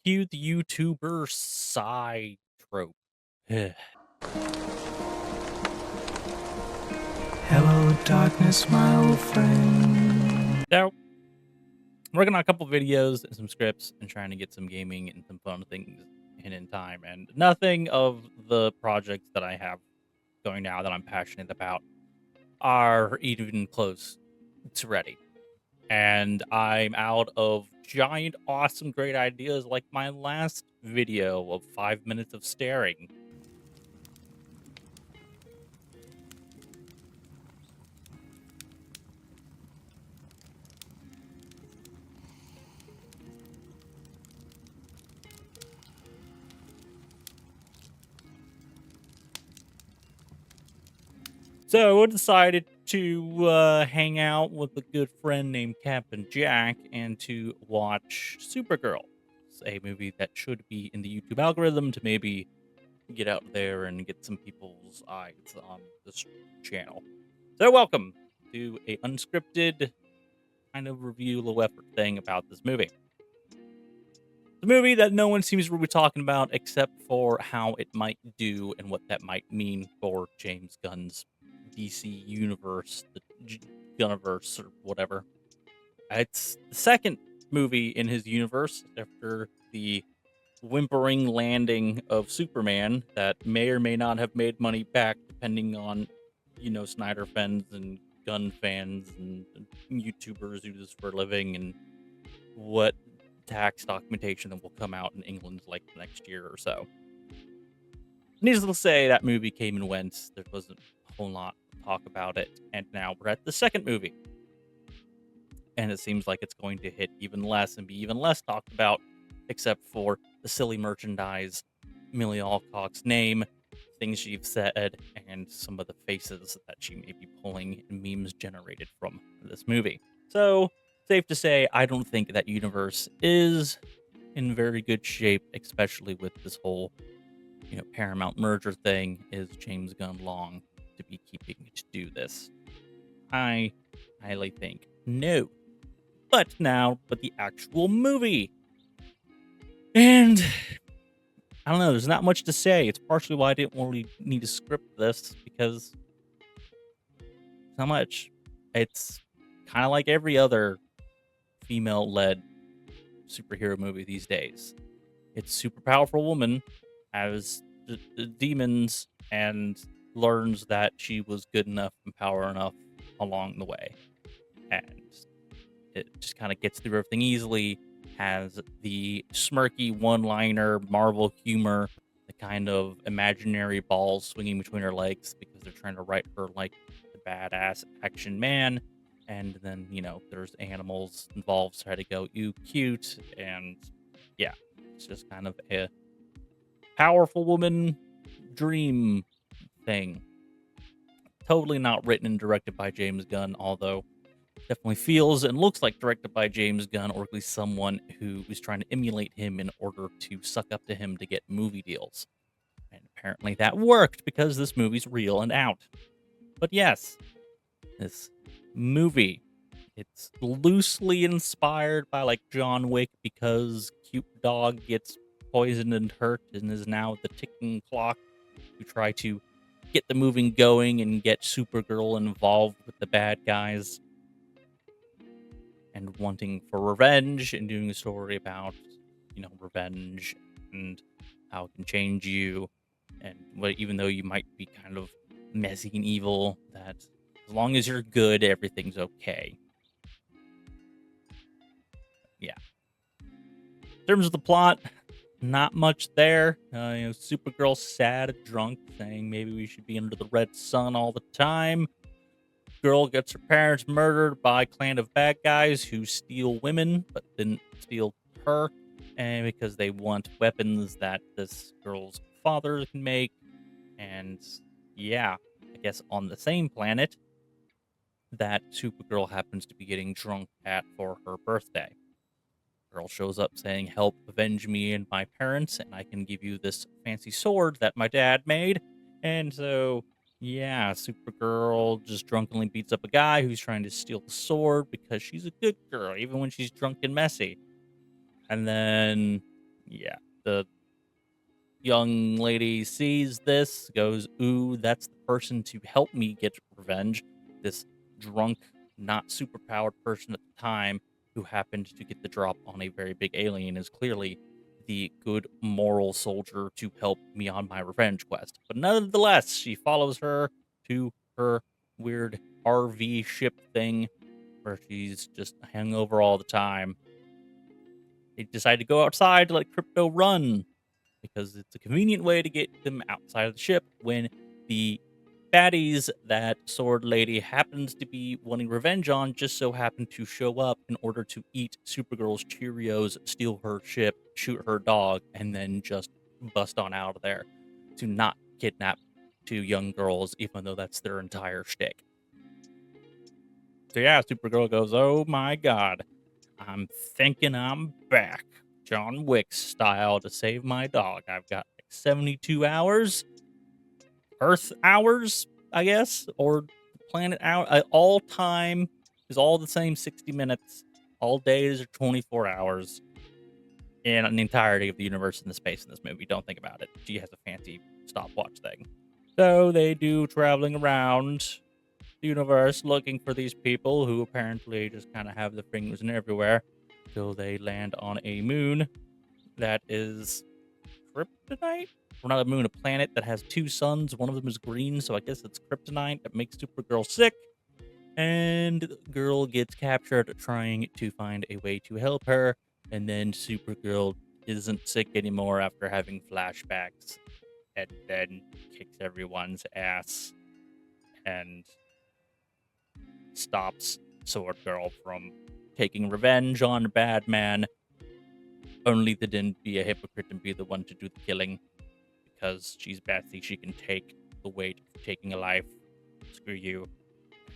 Cue the YouTuber sigh trope. Hello, darkness, my old friend. So, I'm working on a couple videos and some scripts and trying to get some gaming and some fun things in time. And nothing of the projects that I have going now that I'm passionate about are even close to ready. And I'm out of giant, awesome, great ideas like my last video of 5 minutes of staring. So I decided to hang out with a good friend named Captain Jack and to watch Supergirl. It's a movie that should be in the YouTube algorithm to maybe get out there and get some people's eyes on this channel. So welcome to a unscripted kind of review, low effort thing about this movie. The movie that no one seems to be talking about except for how it might do and what that might mean for James Gunn's DC universe, the Gunniverse or whatever. It's the second movie in his universe after the whimpering landing of Superman that may or may not have made money back, depending on, Snyder fans and gun fans and YouTubers who do this for a living and what tax documentation that will come out in England like the next year or so. Needless to say, that movie came and went. There wasn't a whole lot to talk about it. And now we're at the second movie. And it seems like it's going to hit even less and be even less talked about, except for the silly merchandise, Millie Alcock's name, things she's said, and some of the faces that she may be pulling and memes generated from this movie. So, safe to say, I don't think that universe is in very good shape, especially with this whole, Paramount merger thing. Is James Gunn long to be keeping to do this? I highly think no. But the actual movie. And I don't know, there's not much to say. It's partially why I didn't really need to script this because not much. It's kind of like every other female led superhero movie these days. It's super powerful woman has the demons and learns that she was good enough and power enough along the way. And it just kind of gets through everything easily, has the smirky one-liner Marvel humor, the kind of imaginary balls swinging between her legs because they're trying to write her like the badass action man. And then, there's animals involved, so I had to go, ew, cute. And yeah, it's just kind of a powerful woman dream thing. Totally not written and directed by James Gunn, although definitely feels and looks like directed by James Gunn, or at least someone who is trying to emulate him in order to suck up to him to get movie deals. And apparently that worked because this movie's real and out. But yes, this movie, it's loosely inspired by like John Wick because cute dog gets poisoned and hurt and is now the ticking clock to try to get the moving going and get Supergirl involved with the bad guys and wanting for revenge and doing a story about, revenge and how it can change you. And even though you might be kind of messy and evil, that as long as you're good, everything's okay. Yeah. In terms of the plot, not much there. Supergirl sad, drunk, saying maybe we should be under the red sun all the time. Girl gets her parents murdered by a clan of bad guys who steal women, but didn't steal her, and because they want weapons that this girl's father can make. And yeah, I guess on the same planet that Supergirl happens to be getting drunk at for her birthday. Girl shows up saying, "Help avenge me and my parents, and I can give you this fancy sword that my dad made." And so, yeah, Supergirl just drunkenly beats up a guy who's trying to steal the sword because she's a good girl, even when she's drunk and messy. And then Yeah. The young lady sees this, goes, "Ooh, that's the person to help me get revenge." This drunk, not superpowered person at the time who happened to get the drop on a very big alien is clearly the good moral soldier to help me on my revenge quest. But nonetheless, she follows her to her weird RV ship thing where she's just hungover all the time. They decide to go outside to let Crypto run because it's a convenient way to get them outside of the ship when the baddies that Sword Lady happens to be wanting revenge on just so happen to show up in order to eat Supergirl's Cheerios, steal her ship, shoot her dog, and then just bust on out of there to not kidnap two young girls, even though that's their entire shtick. So yeah, Supergirl goes, "Oh my god, I'm thinking I'm back, John Wick style, to save my dog. I've got like 72 hours, Earth hours, I guess, or planet hour. All time is all the same 60 minutes. All days are 24 hours in the entirety of the universe and the space in this movie. Don't think about it. She has a fancy stopwatch thing. So they do traveling around the universe looking for these people who apparently just kind of have their fingers in everywhere till they land on a moon that is kryptonite. Or not a moon, a planet that has two suns. One of them is green, so I guess it's kryptonite that makes Supergirl sick. And the girl gets captured trying to find a way to help her. And then Supergirl isn't sick anymore after having flashbacks and then kicks everyone's ass and stops Sword Girl from taking revenge on Batman, only to then be a hypocrite and be the one to do the killing because she's Betsy. She can take the weight of taking a life. Screw you.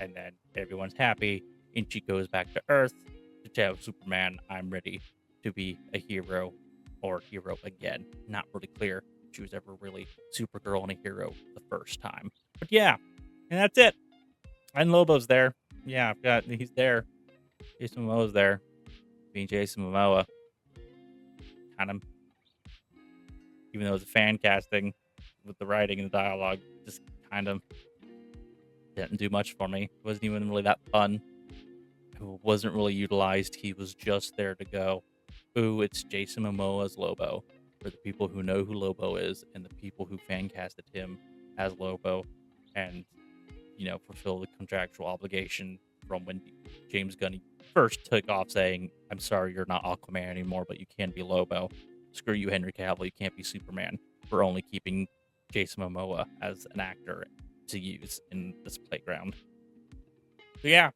And then everyone's happy, and she goes back to Earth to tell Superman, "I'm ready to be a hero or hero again." Not really clear if she was ever really Supergirl and a hero the first time. But yeah, and that's it. And Lobo's there. Yeah, he's there. Jason Momoa's there. Being Jason Momoa. Kind of, even though it's a fan casting with the writing and the dialogue, just kind of didn't do much for me. It wasn't even really that fun. It wasn't really utilized. He was just there to go, "Ooh, it's Jason Momoa's Lobo." For the people who know who Lobo is and the people who fan casted him as Lobo and, fulfill the contractual obligation from when James Gunn first took off saying, "I'm sorry, you're not Aquaman anymore, but you can be Lobo. Screw you, Henry Cavill, you can't be Superman." For only keeping Jason Momoa as an actor to use in this playground. So yeah,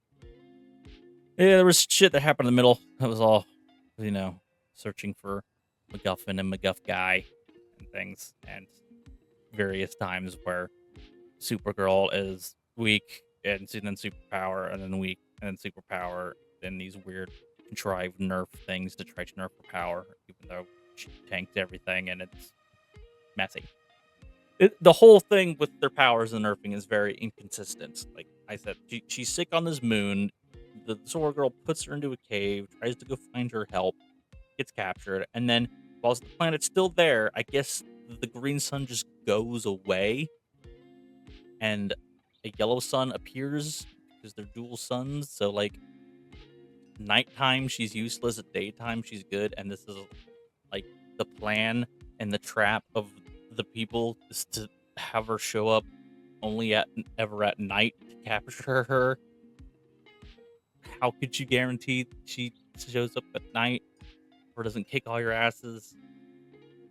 there was shit that happened in the middle. That was all, searching for MacGuffin and MacGuff guy and things, and various times where Supergirl is weak and then superpower and then weak and then superpower. Then these weird contrived nerf things to try to nerf her power, even though she tanked everything and it's messy. The whole thing with their powers and nerfing is very inconsistent. Like I said, she's sick on this moon. The Sword Girl puts her into a cave, tries to go find her help, gets captured, and then whilst the planet's still there, I guess the green sun just goes away, and a yellow sun appears because they're dual suns. So like nighttime she's useless, at daytime she's good, and this is like the plan and the trap of the people is to have her show up only ever at night to capture her. How could you guarantee she shows up at night or doesn't kick all your asses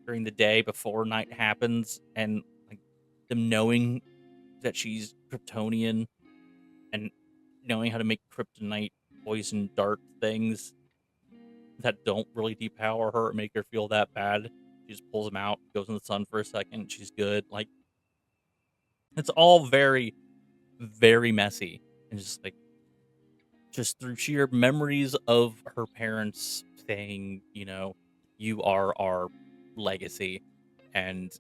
during the day before night happens? And like them knowing that she's Kryptonian and knowing how to make kryptonite poison dart things that don't really depower her or make her feel that bad. She just pulls them out, goes in the sun for a second, she's good. Like it's all very, very messy and just through sheer memories of her parents saying, "You are our legacy and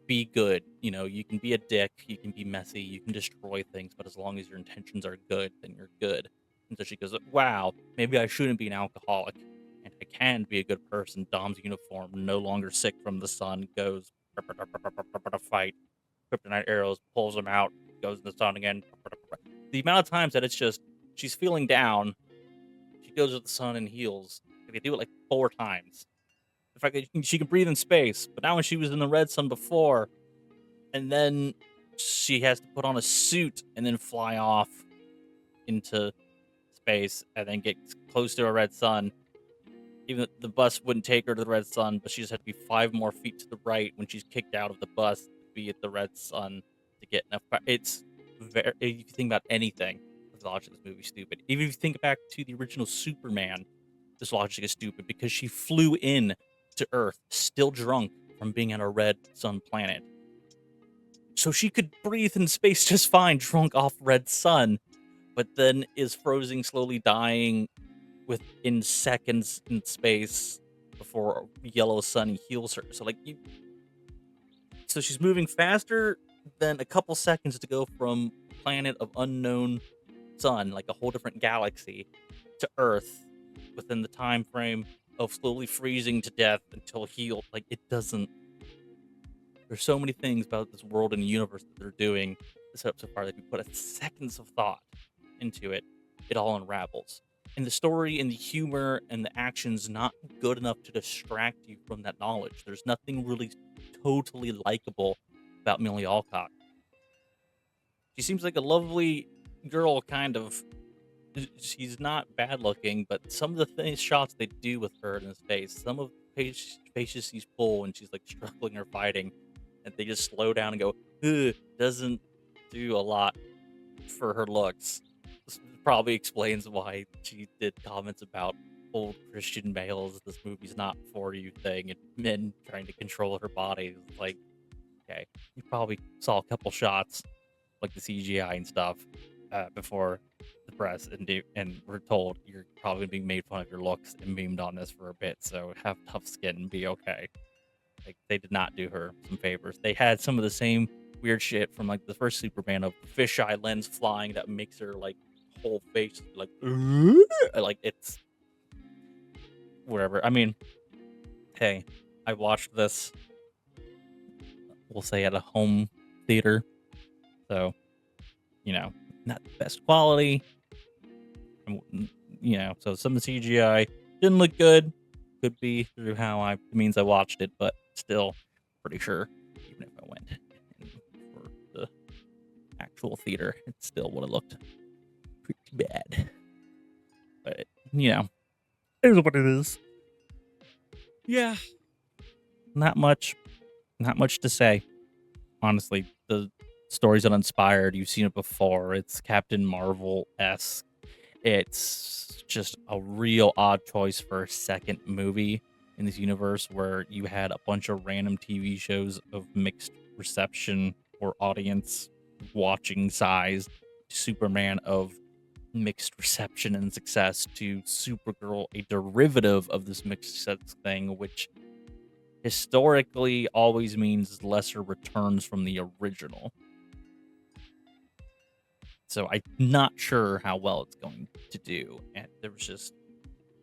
be good. You can be a dick, you can be messy, you can destroy things, but as long as your intentions are good, then you're good." And so she goes, "Wow, maybe I shouldn't be an alcoholic and I can be a good person. Dom's uniform, no longer sick from the sun, goes fight. Kryptonite arrows, pulls him out, goes in the sun again. The amount of times that it's just she's feeling down, she goes to the sun and heals. They do it like 4 times. In fact, she can breathe in space, but now when she was in the red sun before, and then she has to put on a suit and then fly off into space and then get close to a red sun. Even the bus wouldn't take her to the red sun, but she just had to be 5 more feet to the right when she's kicked out of the bus to be at the red sun to get enough. It's very, if you think about anything, this logic of this movie stupid. Even if you think back to the original Superman, this logic is stupid because she flew in to Earth still drunk from being on a red sun planet. So she could breathe in space just fine, drunk off red sun, but then is frozen, slowly dying within seconds in space before yellow sun heals her. So so she's moving faster than a couple seconds to go from planet of unknown sun, like a whole different galaxy, to Earth within the time frame of slowly freezing to death until healed. Like, it doesn't. There's so many things about this world and universe that they're doing set up so far that if you put a seconds of thought into it, it all unravels. And the story and the humor and the action's not good enough to distract you from that knowledge. There's nothing really totally likable about Millie Alcock. She seems like a lovely girl, kind of. She's not bad looking, but some of the shots they do with her in his face, some of the faces she's pull when she's like struggling or fighting, and they just slow down and go, ugh, doesn't do a lot for her looks. This probably explains why she did comments about old Christian males. This movie's not for you thing, and men trying to control her body. It's like, okay, you probably saw a couple shots like the CGI and stuff before the press and we're told you're probably being made fun of your looks and memed on this for a bit, so have tough skin and be okay. Like, they did not do her some favors. They had some of the same weird shit from like the first Superman of fisheye lens flying that makes her like whole face like it's whatever. I mean, hey, I watched this, we'll say, at a home theater, so not the best quality. So some of the CGI didn't look good. Could be through how it means I watched it, but still pretty sure even if I went for the actual theater, it still would have looked pretty bad. But it is what it is. Yeah. Not much to say. Honestly, the story's uninspired. You've seen it before. It's Captain Marvel-esque. It's just a real odd choice for a second movie in this universe where you had a bunch of random TV shows of mixed reception or audience watching size, Superman of mixed reception and success, to Supergirl, a derivative of this mixed success thing, which historically always means lesser returns from the original. So I'm not sure how well it's going to do. And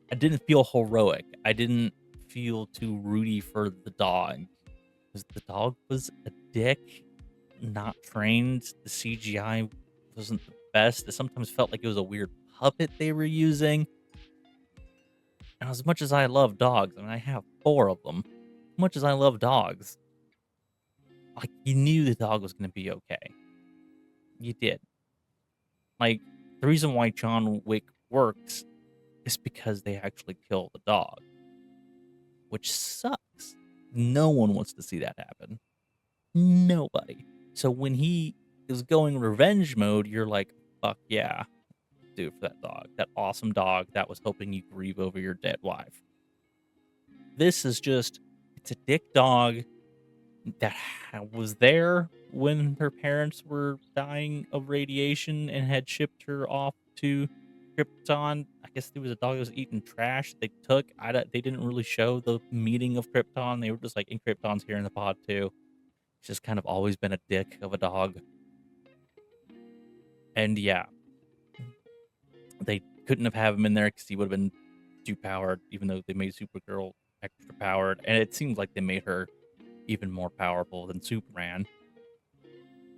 I didn't feel heroic. I didn't feel too rooty for the dog. Because the dog was a dick, not trained. The CGI wasn't the best. It sometimes felt like it was a weird puppet they were using. And as much as I love dogs, I have 4 of them. As much as I love dogs, like, you knew the dog was going to be okay. You did. Like, the reason why John Wick works is because they actually kill the dog, which sucks. No one wants to see that happen. Nobody. So when he is going revenge mode, you're like, fuck yeah, do it for that dog. That awesome dog that was hoping you grieve over your dead wife. This is just, it's a dick dog that was there when her parents were dying of radiation and had shipped her off to Krypton. I guess there was a dog that was eating trash they took. They didn't really show the meeting of Krypton. They were just like, and Krypton's here in the pod too. It's just kind of always been a dick of a dog. And yeah, they couldn't have him in there because he would have been too powered, even though they made Supergirl extra powered, and it seems like they made her even more powerful than Superman.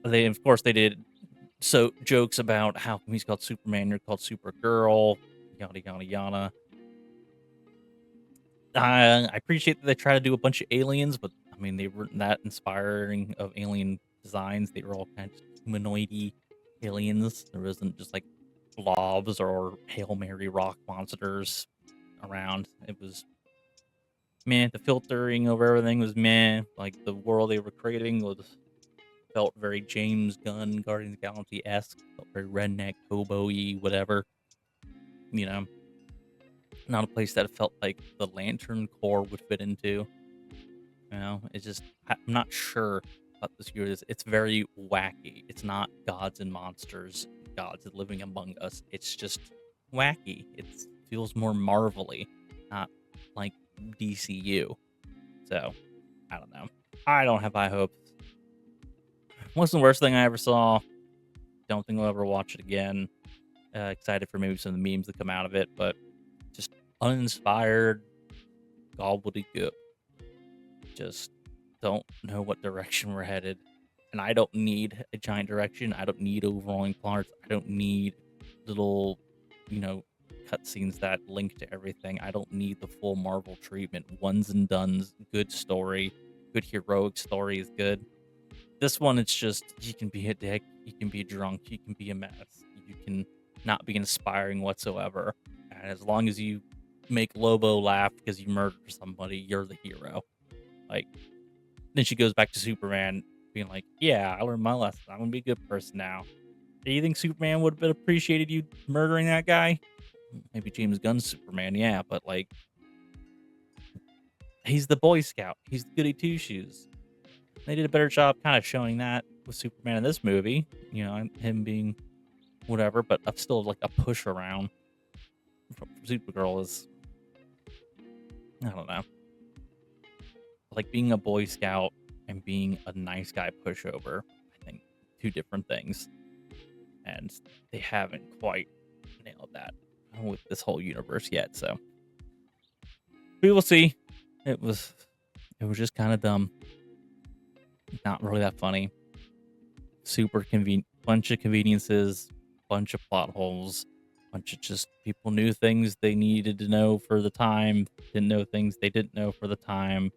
They, of course, they did jokes about how he's called Superman, you're called Supergirl, yada yada yada. I appreciate that they try to do a bunch of aliens, but I mean they weren't that inspiring of alien designs. They were all kind of humanoidy aliens. There wasn't just like blobs or Hail Mary rock monsters around. It was meh. The filtering of everything was meh. Like the world they were creating felt very James Gunn, Guardians of the Galaxy esque. Felt very redneck, hobo-y, whatever. You know, not a place that felt like the Lantern Corps would fit into. You know, it's just I'm not sure about this universe. It's very wacky. It's not gods and monsters, gods living among us. It's just wacky. It feels more Marvel-y, not like DCU. So I don't know. I don't have high hopes. Wasn't the worst thing I ever saw. Don't think I'll ever watch it again. Excited for maybe some of the memes that come out of it, but just uninspired gobbledygook. Just don't know what direction we're headed. And I don't need a giant direction. I don't need overhauling plots. I don't need little, cutscenes that link to everything. I don't need the full Marvel treatment. Ones and dones, good story, good heroic story is good. This one, it's just, you can be a dick, you can be drunk, you can be a mess, you can not be inspiring whatsoever. And as long as you make Lobo laugh because you murdered somebody, you're the hero. Like, then she goes back to Superman being like, yeah, I learned my lesson. I'm going to be a good person now. Do you think Superman would have appreciated you murdering that guy? Maybe James Gunn's Superman, yeah, but like, he's the Boy Scout. He's the goody two-shoes. They did a better job kind of showing that with Superman in this movie, him being whatever, but still like a push around from Supergirl is, I don't know. Like being a Boy Scout and being a nice guy pushover, I think two different things. And they haven't quite nailed that with this whole universe yet, so we will see. It was just kind of dumb. Not really that funny. Super convenient, bunch of conveniences, bunch of plot holes, bunch of just people knew things they needed to know for the time, didn't know things they didn't know for the time.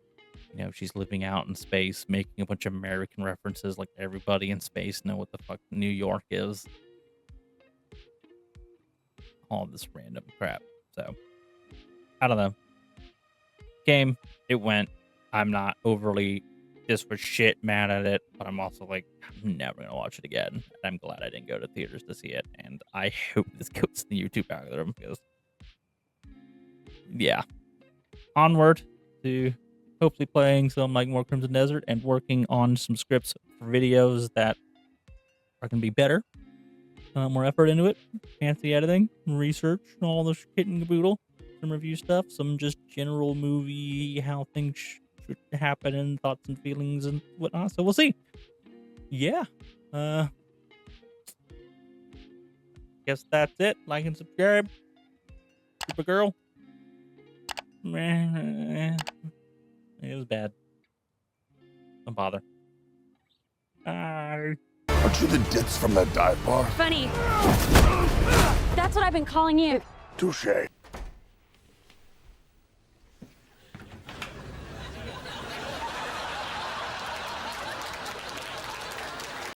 She's living out in space, making a bunch of American references like everybody in space know what the fuck New York is. All this random crap. So, I don't know. Game, it went. I'm not overly this was shit mad at it, but I'm also like, I'm never gonna watch it again. And I'm glad I didn't go to theaters to see it, and I hope this goes to the YouTube algorithm because, yeah, onward to hopefully playing some like more Crimson Desert and working on some scripts for videos that are gonna be better, more effort into it, fancy editing, research, all the kit and caboodle, some review stuff, some just general movie how things should happen and thoughts and feelings and whatnot. So we'll see. Yeah. Guess that's it. Like and subscribe. Supergirl. It was bad. Don't bother. Bye. Aren't you the ditz from that dive bar? Funny. That's what I've been calling you. Touche.